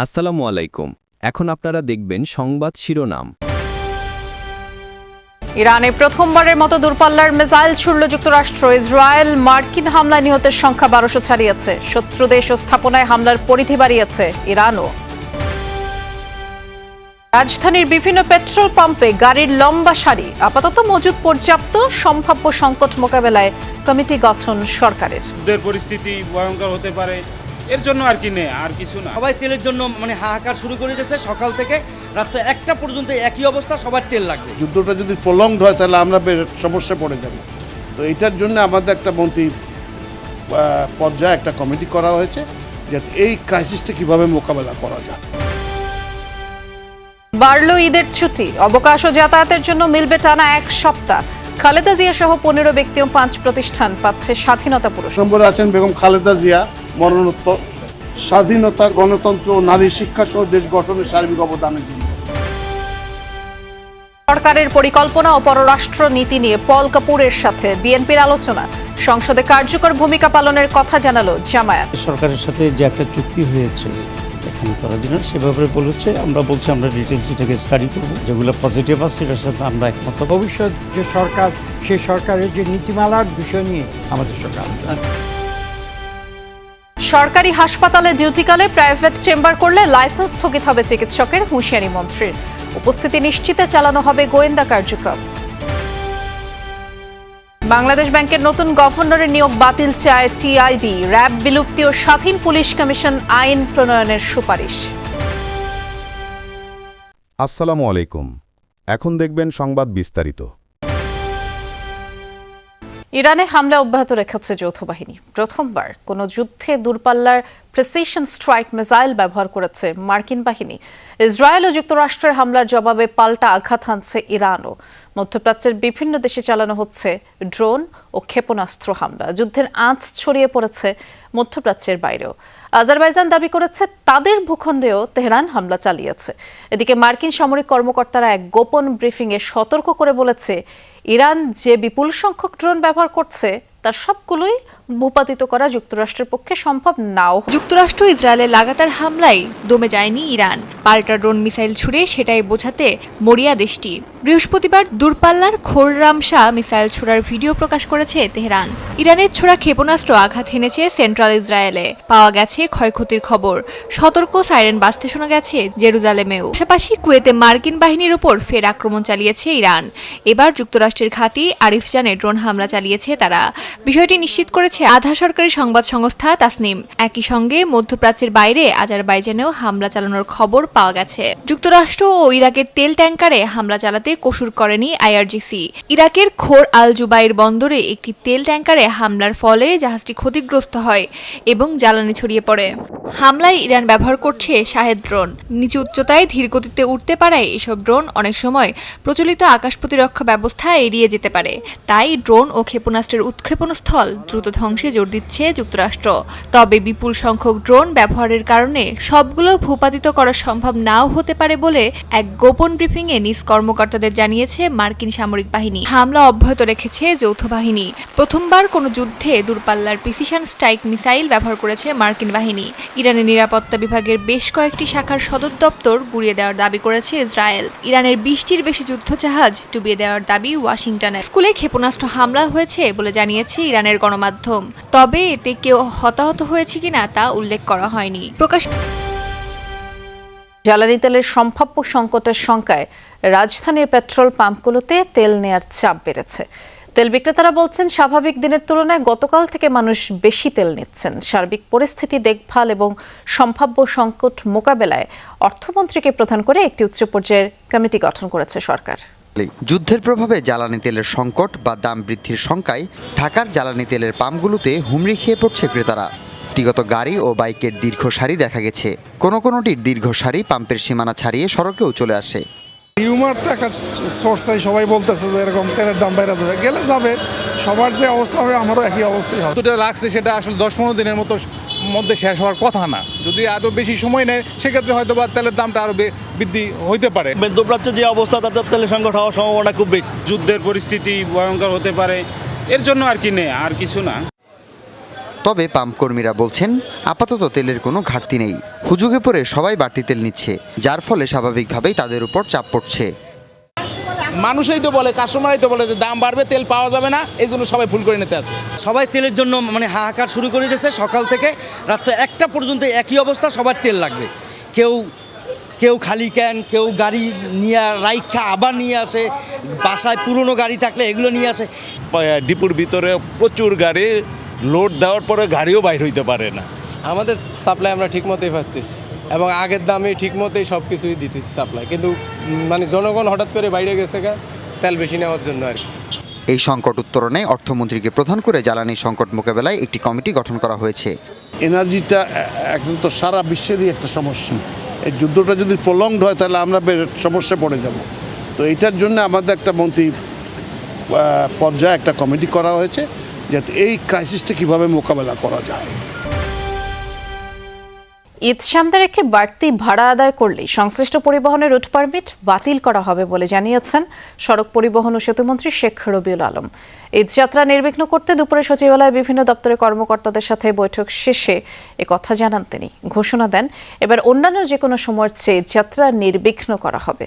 আসসালামু আলাইকুম। এখন আপনারা দেখবেন সংবাদ শিরোনাম। ইরানে প্রথমবারের মতো দূরপাল্লার মিসাইল ছুড়ল যুক্তরাষ্ট্র। ইসরায়েল মার্কিন হামলায় নিহতের সংখ্যা ১২০০ ছাড়িয়েছে। শত্রু দেশ ও স্থাপনায় হামলার পরিধি বাড়িয়েছে ইরানও। রাজধানীর বিভিন্ন পেট্রোল পাম্পে গাড়ির লম্বা সারি। আপাতত মজুদ পর্যাপ্ত, সম্ভাব্য সংকট মোকাবেলায় কমিটি গঠন সরকারের। যুদ্ধের পরিস্থিতি ভয়ঙ্কর হতে পারে, এর জন্য আর কি নেই, আর কিছু না। সবাই তেলের জন্য হাহাকার শুরু করে দিয়েছে। সকাল থেকে রাত 1টা পর্যন্ত একই অবস্থা, সবার তেল লাগবে। যুদ্ধটা যদি প্রলংড হয় তাহলে আমরা সমস্যা পড়ে যাব। তো এটার জন্য আমাদের একটা মন্ত্রী পর্যায়ে একটা কমিটি করা হয়েছে, যাতে এই ক্রাইসিসটা কিভাবে মোকাবেলা করা যায়। বাড়ল ঈদের ছুটি। অবকাশ ও যাতায়াতের জন্য মিলবে টানা 1 সপ্তাহ। খালেদা জিয়া সহ 15 ব্যক্তি ও 5 প্রতিষ্ঠান পাচ্ছে স্বাধীনতা পুরস্কার। নম্বরে আছেন বেগম খালেদা জিয়া, মরণোত্তর স্বাধীনতা, গণতন্ত্র ও নারী শিক্ষা সহ দেশ গঠনের সার্বিক অবদানের জন্য। সরকারের পরিকল্পনা ও পররাষ্ট্র নীতি নিয়ে পল কাপুরের সাথে বিএনপির আলোচনা। সংসদে কার্যকর ভূমিকা পালনের কথা জানালো জামায়াত। সরকারের সাথে যে একটা চুক্তি হয়েছে এখানে করার জন্য, সে ব্যাপারে বলেছে, আমরা বলছি আমরা ডিটেলসটাকে স্টাডি করব, যেগুলো পজিটিভ আছে সেটার সাথে আমরা একমত। ভবিষ্যৎ যে সরকার, সেই সরকারের যে নীতিমালার বিষয় নিয়ে আমাদের সঙ্গে আলোচনা। সরকারি হাসপাতালে ডিউটিকালে প্রাইভেট চেম্বার করলে লাইসেন্স স্থগিত হবে চিকিৎসকের, হুঁশিয়ারি মন্ত্রীর। উপস্থিতি নিশ্চিতে চালানো হবে গোয়েন্দা কার্যক্রম। বাংলাদেশ ব্যাংকের নতুন গভর্নরের নিয়োগ বাতিল চায় টিআইবি। র্যাব বিলুপ্তি ও স্বাধীন পুলিশ কমিশন আইন প্রণয়নের সুপারিশ। আসসালামু আলাইকুম। এখন দেখবেন সংবাদ বিস্তারিত। ইরানে হামলা অব্যাহত রেখেছে যৌথ বাহিনী। প্রথমবার কোনো যুদ্ধে দূরপাল্লার প্রিসিশন স্ট্রাইক মিসাইল ব্যবহার করেছে মার্কিন বাহিনী। ইসরায়েল ও যুক্তরাষ্ট্রের হামলার জবাবে পাল্টা আঘাত হানছে ইরানও। মধ্যপ্রাচ্যের বিভিন্ন দেশে চালানো হচ্ছে ড্রোন ও ক্ষেপণাস্ত্র হামলা। যুদ্ধের আঁচ ছড়িয়ে পড়েছে মধ্যপ্রাচ্যের বাইরেও। আজারবাইজান দাবি করেছে তাদের ভূখণ্ডেও তেহরান হামলা চালিয়েছে। এদিকে মার্কিন সামরিক কর্মকর্তারা এক গোপন ব্রিফিংয়ে সতর্ক করে বলেছে, ইরান যে বিপুল সংখ্যক ড্রোন ব্যবহার করছে তার সবগুলোই ভূপাতিত করা যুক্তরাষ্ট্রের পক্ষে সম্ভব নাও। যুক্তরাষ্ট্র ইসরায়েলের লাগাতার হামলায় দমে যায়নি ইরান। পাল্টা ড্রোন মিসাইল ছুড়ে সেটাই বোঝাতে মরিয়া দেশটি। বৃহস্পতিবার দূরপাল্লার খোররামশা মিসাইল ছোড়ার ভিডিও প্রকাশ করেছে তেহরান। ইরানের ছোড়া ক্ষেপণাস্ত্র আঘাত হেনেছে সেন্ট্রাল ইসরায়েলে। পাওয়া গেছে ক্ষয়ক্ষতির খবর। সতর্ক সাইরেন বাজতে শোনা গেছে জেরুজালেমেও। পাশাপাশি কুয়েতে মার্কিন বাহিনীর ওপর ফের আক্রমণ চালিয়েছে ইরান। এবার যুক্তরাষ্ট্রের ঘাঁটি আরিফজানে ড্রোন হামলা চালিয়েছে তারা। বিষয়টি নিশ্চিত করেছে আধা সরকারি সংবাদ সংস্থা তাসনিম। একই সঙ্গে মধ্যপ্রাচ্যের বাইরে আজারবাইজানেও হামলা চালানোর খবর পাওয়া গেছে। যুক্তরাষ্ট্র ও ইরাকের তেল ট্যাঙ্কারে হামলা চালাতে কসুর করেনি আইআরজিসি। ইরাকের খোর আল জুবাইর বন্দরে একটি তেল ট্যাঙ্কারে হামলার ফলে জাহাজটি ক্ষতিগ্রস্ত হয় এবং জ্বালানি ছড়িয়ে পড়ে। হামলায় ইরান ব্যবহার করছে শাহেদ ড্রোন। নিচু উচ্চতায় ধীর গতিতে উঠতে পারায় এসব ড্রোন অনেক সময় প্রচলিত আকাশ প্রতিরক্ষা ব্যবস্থা এড়িয়ে যেতে পারে। তাই ড্রোন ও ক্ষেপণাস্ত্রের উৎক্ষেপণস্থল দ্রুত ধ্বংসে জোর দিচ্ছে যুক্তরাষ্ট্র। তবে বিপুল সংখ্যক ড্রোন ব্যবহারের কারণে সবগুলো ভূপাতিত করা সম্ভব নাও হতে পারে বলে এক গোপন ব্রিফিংয়ে নিজ কর্মকর্তাদের জানিয়েছে মার্কিন সামরিক বাহিনী। হামলা অব্যাহত রেখেছে যৌথ বাহিনী। প্রথমবার কোনো যুদ্ধে দূরপাল্লার প্রিসিশন স্ট্রাইক মিসাইল ব্যবহার করেছে মার্কিন বাহিনী। ইরানের নিরাপত্তা বিভাগের বেশ কয়েকটি শাখার সদর দপ্তর গুঁড়িয়ে দেওয়ার দাবি করেছে ইসরায়েল। ইরানের 20টির বেশি যুদ্ধজাহাজ ডুবিয়ে দেওয়ার দাবি ওয়াশিংটনের। স্কুলে ক্ষেপণাস্ত্র হামলা হয়েছে বলে জানিয়েছে ইরানের গণমাধ্যম। তবে এতে কেউ হতাহত হয়েছে কিনা তা উল্লেখ করা হয়নি। জ্বালানি তেলের সম্ভাব্য সংকটের শঙ্কায় রাজধানীর পেট্রোল পাম্পগুলোতে তেল নেয়ার চাপ বেড়েছে। তেল বিক্রেতারা বলছেন, স্বাভাবিক দিনের তুলনায় গতকাল থেকে মানুষ বেশি তেল নিচ্ছেন। সার্বিক পরিস্থিতি দেখভাল এবং সম্ভাব্য সংকট মোকাবেলায় অর্থমন্ত্রীকে প্রধান করে একটি উচ্চ পর্যায়ের কমিটি গঠন করেছে সরকার। যুদ্ধের প্রভাবে জ্বালানি তেলের সংকট বা দাম বৃদ্ধির শঙ্কায় ঢাকার জ্বালানি তেলের পাম্পগুলোতে হুমড়ি খেয়ে পড়ছে ক্রেতারা। ব্যক্তিগত গাড়ি ও বাইকের দীর্ঘ সারি দেখা গেছে। কোনোটির দীর্ঘ সারি পাম্পের সীমানা ছাড়িয়ে সড়কেও চলে আসে। হিউমার তো একটা সোর্সাই, সবাই বলতেছে যে এরকম তেলের দাম বাইরে যাবে, গেলে যাবে। সবার যে অবস্থা হবে আমারও একই অবস্থাই হবে। যেটা লাগছে সেটা আসলে 10-15 দিনের মধ্যে শেষ হওয়ার কথা না। যদি আরও বেশি সময় নেয় সেক্ষেত্রে হয়তো বা তেলের দামটা আরও বৃদ্ধি হইতে পারে। মধ্যপ্রাচ্যে যে অবস্থা তাতে তেলের সংকট হওয়ার সম্ভাবনা খুব বেশি। যুদ্ধের পরিস্থিতি ভয়ঙ্কর হতে পারে, এর জন্য আর কি নেই, আর কিছু না। তবে পাম্প কর্মীরা বলছেন আপাতত তেলের কোনো ঘাটতি নেই। হুজুগে পড়ে সবাই বাড়তি তেল নিচ্ছে, যার ফলে স্বাভাবিকভাবেই তাদের উপর চাপ পড়ছে। মানুষই তো বলে, কাস্টমারই তো বলে যে দাম বাড়বে, তেল পাওয়া যাবে না, এই জন্য সবাই ফুল করে নিতে আসে। সবাই তেলের জন্য মানে হাহাকার শুরু করে দিয়েছে। সকাল থেকে রাত্রে 1টা পর্যন্ত একই অবস্থা, সবার তেল লাগবে। কেউ খালি ক্যান, কেউ গাড়ি নিয়ে রাইখা আবার নিয়ে আসে, বাসায় পুরনো গাড়ি থাকলে এগুলো নিয়ে আসে। ডিপুর ভিতরে প্রচুর গাড়ি, লোড দেওয়ার পরে গাড়িও বাইর হইতে পারে না। আমাদের সাপ্লাই আমরা ঠিক মতোই পাচ্ছি এবং আগের দামে ঠিক মতোই সব কিছুই দিতেছি সাপ্লাই, কিন্তু মানে জনগণ হঠাৎ করে বাইরে গেছে তেল বেশি নেওয়ার জন্য আর কি। এই সংকট উত্তরণে অর্থমন্ত্রীকে প্রধান করে জ্বালানি সংকট মোকাবেলায় একটি কমিটি গঠন করা হয়েছে। এনার্জিটা এখন তো সারা বিশ্বেরই একটা সমস্যা। এই যুদ্ধটা যদি প্রলংড হয় তাহলে আমরা সমস্যা পড়ে যাব। তো এটার জন্য আমাদের একটা মন্ত্রী পর্যায়ে একটা কমিটি করা হয়েছে, যাতে এই ক্রাইসিসটা কীভাবে মোকাবেলা করা যায়। ঈদ সামনে রেখে বাড়তি ভাড়া আদায় করলেই সংশ্লিষ্ট পরিবহনের রুট পারমিট বাতিল করা হবে বলে জানিয়েছেন সড়ক পরিবহন ও সেতুমন্ত্রী শেখ রবিউল আলম। ঈদযাত্রা নির্বিঘ্ন করতে দুপুরে সচিবালয়ে বিভিন্ন দপ্তরের কর্মকর্তাদের সাথে বৈঠক শেষে একথা জানান তিনি। ঘোষণা দেন এবার অন্যান্য যে কোনো সময়ের চেয়ে যাত্রা নির্বিঘ্ন করা হবে।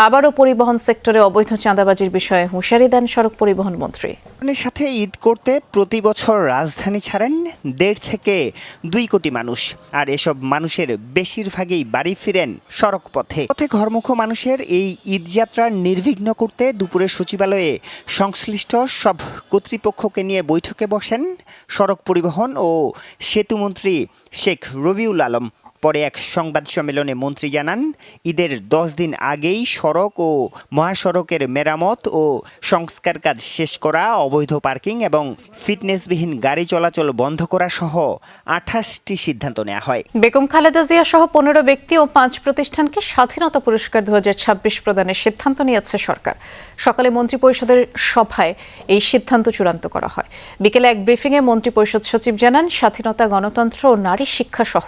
আবারও পরিবহন সেক্টরে অবৈধ চাঁদাবাজির বিষয়ে হুঁশিয়ারি দেন সড়ক পরিবহন মন্ত্রী। সাথে ঈদ করতে প্রতি বছর রাজধানী ছাড়েন 1.5 থেকে 2 কোটি মানুষ, আর এসব মানুষের বেশিরভাগই বাড়ি ফিরেন সড়ক পথে। ঘরমুখ মানুষের এই ঈদযাত্রা নির্বিঘ্ন করতে দুপুরে সচিবালয়ে সংশ্লিষ্ট সব কর্তৃপক্ষকে নিয়ে বৈঠকে বসেন সড়ক পরিবহন ও সেতুমন্ত্রী শেখ রবিউল আলম। পরে এক সংবাদ সম্মেলনে মন্ত্রী জানান, ঈদের 10 দিন আগেই সড়ক ও মহাসড়কের মেরামত ও সংস্কার কাজ শেষ করা, অবৈধ পার্কিং এবং ফিটনেসবিহীন গাড়ি চলাচল বন্ধ করা সহ 28টি সিদ্ধান্ত নেওয়া হয়। বেগম খালেদা জিয়া সহ 15 ব্যক্তি ও 5 প্রতিষ্ঠানকে স্বাধীনতা পুরস্কার 2026 প্রদানের সিদ্ধান্ত নিয়েছে সরকার। সকালে মন্ত্রিপরিষদের সভায় এই সিদ্ধান্ত চূড়ান্ত করা হয়। বিকেলে এক ব্রিফিংয়ে মন্ত্রিপরিষদ সচিব জানান, স্বাধীনতা, গণতন্ত্র ও নারী শিক্ষা সহ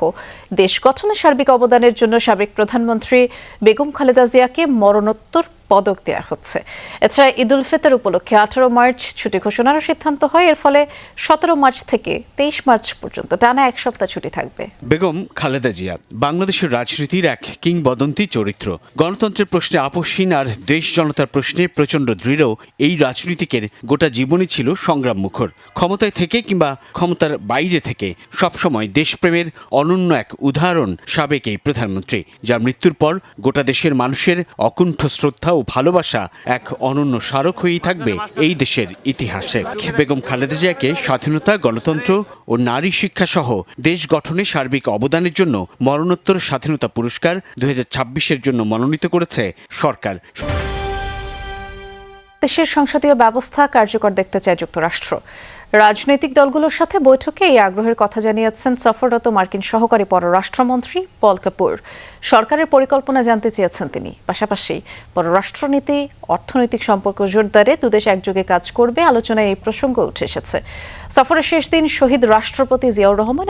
দেশ গঠনে সার্বিক অবদানের জন্য সাবেক প্রধানমন্ত্রী বেগম খালেদা জিয়াকে মরণোত্তর পদক দেওয়া হচ্ছে। এছাড়া ঈদ উল ফিতর উপলক্ষে 18 মার্চ ছুটি ঘোষণারও সিদ্ধান্ত হয়। এর ফলে 17 মার্চ থেকে 23 মার্চ পর্যন্ত টানা 1 সপ্তাহ ছুটি থাকবে। বেগম খালেদা জিয়া বাংলাদেশের রাজনীতির এক কিংবদন্তি চরিত্র। গণতন্ত্রের প্রশ্নে আপোষহীন আর দেশ জনতার প্রশ্নে প্রচণ্ড দৃঢ় এই রাজনীতিকের গোটা জীবনই ছিল সংগ্রাম মুখর। ক্ষমতায় থেকে কিংবা ক্ষমতার বাইরে থেকে সবসময় দেশপ্রেমের অনন্য এক উদাহরণ সাবেক এই প্রধানমন্ত্রী, যার মৃত্যুর পর গোটা দেশের মানুষের অকুণ্ঠ শ্রদ্ধা ও ভালোবাসা এক অনন্য স্মারক হয়েই থাকবে এই দেশের ইতিহাসে। বেগম খালেদা জিয়াকে স্বাধীনতা, গণতন্ত্র ও নারী শিক্ষা সহ দেশ গঠনে সার্বিক অবদানের জন্য মরণোত্তর স্বাধীনতা পুরস্কার 2026-এর জন্য মনোনীত করেছে সরকার। দেশের সংসদীয় ব্যবস্থা কার্যকর দেখতে চায় যুক্তরাষ্ট্র। রাজনৈতিক দলগুলোর সাথে বৈঠকে এই আগ্রহের কথা জানিয়েছেন সফররত মার্কিন সহকারী পররাষ্ট্রমন্ত্রী পল কাপুর। সরকারের পরিকল্পনা জানতে চেয়েছেন তিনি। পাশাপাশি পররাষ্ট্রনীতি, অর্থনৈতিক সম্পর্ক জোরদারে দুদেশ একযোগে কাজ করবে। আলোচনায় এই প্রসঙ্গ উঠে এসেছে। সফরের শেষ দিন শহীদ রাষ্ট্রপতি জিয়াউর রহমান